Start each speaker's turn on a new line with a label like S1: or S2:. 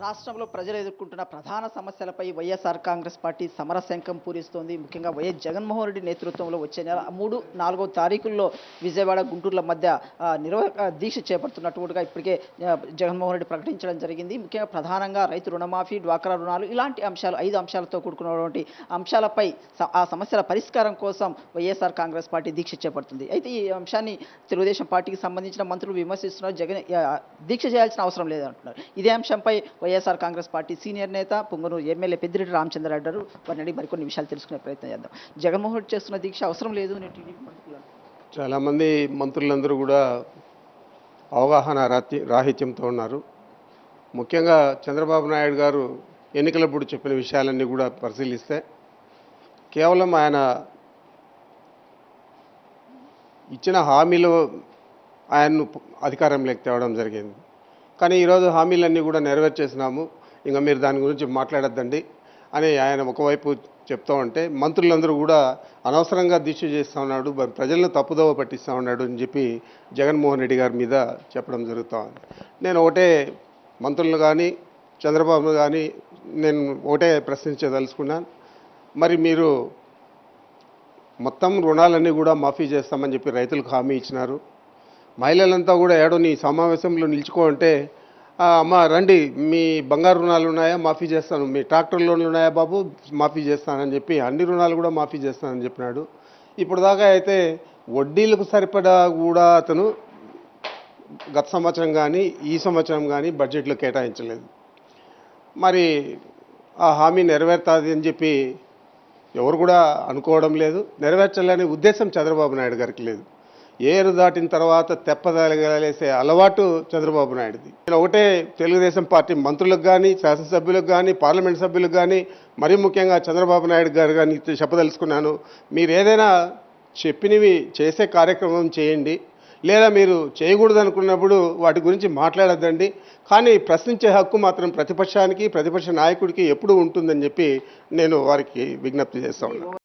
S1: రాష్ట్రంలో ప్రజలు ఎదుర్కొంటున్న ప్రధాన సమస్యలపై వైఎస్ఆర్ కాంగ్రెస్ పార్టీ సమరశంఖం పూరిస్తోంది. ముఖ్యంగా వైఎస్ జగన్మోహన్ రెడ్డి నేతృత్వంలో వచ్చే నెల 3, 4 తారీఖుల్లో విజయవాడ, గుంటూరుల మధ్య దీక్ష చేపడుతున్నట్టుగా ఇప్పటికే జగన్మోహన్ రెడ్డి ప్రకటించడం జరిగింది. ముఖ్యంగా ప్రధానంగా రైతు రుణమాఫీ, డ్వాక్రా రుణాలు ఇలాంటి అంశాలు 5 అంశాలతో కూడుకున్నటువంటి అంశాలపై ఆ సమస్యల పరిష్కారం కోసం వైఎస్ఆర్ కాంగ్రెస్ పార్టీ దీక్ష చేపడుతుంది. అయితే ఈ అంశాన్ని తెలుగుదేశం పార్టీకి సంబంధించిన మంత్రులు విమర్శిస్తున్నారు. దీక్ష చేయాల్సిన అవసరం లేదంటున్నారు. ఇదే అంశంపై వైఎస్ఆర్ కాంగ్రెస్ పార్టీ సీనియర్ నేత పొంగనూరు ఎమ్మెల్యే పెద్దిరెడ్డి రామచంద్రరెడ్డి గారు వారిని అడిగి మరికొన్ని విషయాలు తెలుసుకునే ప్రయత్నం చేద్దాం. జగన్మోహన్ రెడ్డి చేస్తున్న దీక్ష అవసరం లేదు అని టీడీపీ మంత్రులు
S2: చాలామంది మంత్రులందరూ కూడా అవగాహన రాహిత్యంతో ఉన్నారు. ముఖ్యంగా చంద్రబాబు నాయుడు గారు ఎన్నికలప్పుడు చెప్పిన విషయాలన్నీ కూడా పరిశీలిస్తే కేవలం ఆయన ఇచ్చిన హామీలు ఆయన్ను అధికారంలోకి తేవడం జరిగింది. కానీ ఈరోజు హామీలన్నీ కూడా నెరవేర్చేసినాము, ఇంకా మీరు దాని గురించి మాట్లాడద్దండి అని ఆయన ఒకవైపు చెప్తూ ఉంటే మంత్రులందరూ కూడా అనవసరంగా దీక్ష చేస్తూ ఉన్నాడు, ప్రజలను తప్పుదోవ పట్టిస్తూ ఉన్నాడు అని చెప్పి జగన్మోహన్ రెడ్డి గారి మీద చెప్పడం జరుగుతూ ఉంది. నేను ఒకటే మంత్రులు కానీ చంద్రబాబు కానీ నేను ఒకటే ప్రశ్నించదలుచుకున్నాను. మరి మీరు మొత్తం రుణాలన్నీ కూడా మాఫీ చేస్తామని చెప్పి రైతులకు హామీ ఇచ్చినారు. మహిళలంతా కూడా ఏడో నీ సమావేశంలో నిలుచుకో అంటే అమ్మ రండి, మీ బంగారు రుణాలు ఉన్నాయా మాఫీ చేస్తాను, మీ ట్రాక్టర్ లోన్లు ఉన్నాయా బాబు మాఫీ చేస్తానని చెప్పి అన్ని రుణాలు కూడా మాఫీ చేస్తానని చెప్పినాడు. ఇప్పుడు దాకా అయితే వడ్డీలకు సరిపడా కూడా అతను గత సంవత్సరం కానీ ఈ సంవత్సరం కానీ బడ్జెట్లో కేటాయించలేదు. మరి ఆ హామీ నెరవేరుతుంది అని చెప్పి ఎవరు కూడా అనుకోవడం లేదు. నెరవేర్చాలనే ఉద్దేశం చంద్రబాబు నాయుడు గారికి లేదు. ఏరు దాటిన తర్వాత తెప్పదలగలేసే అలవాటు చంద్రబాబు నాయుడుది. నేను ఒకటే తెలుగుదేశం పార్టీ మంత్రులకు కానీ, శాసనసభ్యులకు కానీ, పార్లమెంట్ సభ్యులకు కానీ, మరీ ముఖ్యంగా చంద్రబాబు నాయుడు గారు కానీ చెప్పదలుచుకున్నాను. మీరు ఏదైనా చెప్పినవి చేసే కార్యక్రమం చేయండి, లేదా మీరు చేయకూడదు అనుకున్నప్పుడు వాటి గురించి మాట్లాడద్దండి. కానీ ప్రశ్నించే హక్కు మాత్రం ప్రతిపక్షానికి, ప్రతిపక్ష నాయకుడికి ఎప్పుడూ ఉంటుందని చెప్పి నేను వారికి విజ్ఞప్తి చేస్తా ఉన్నాను.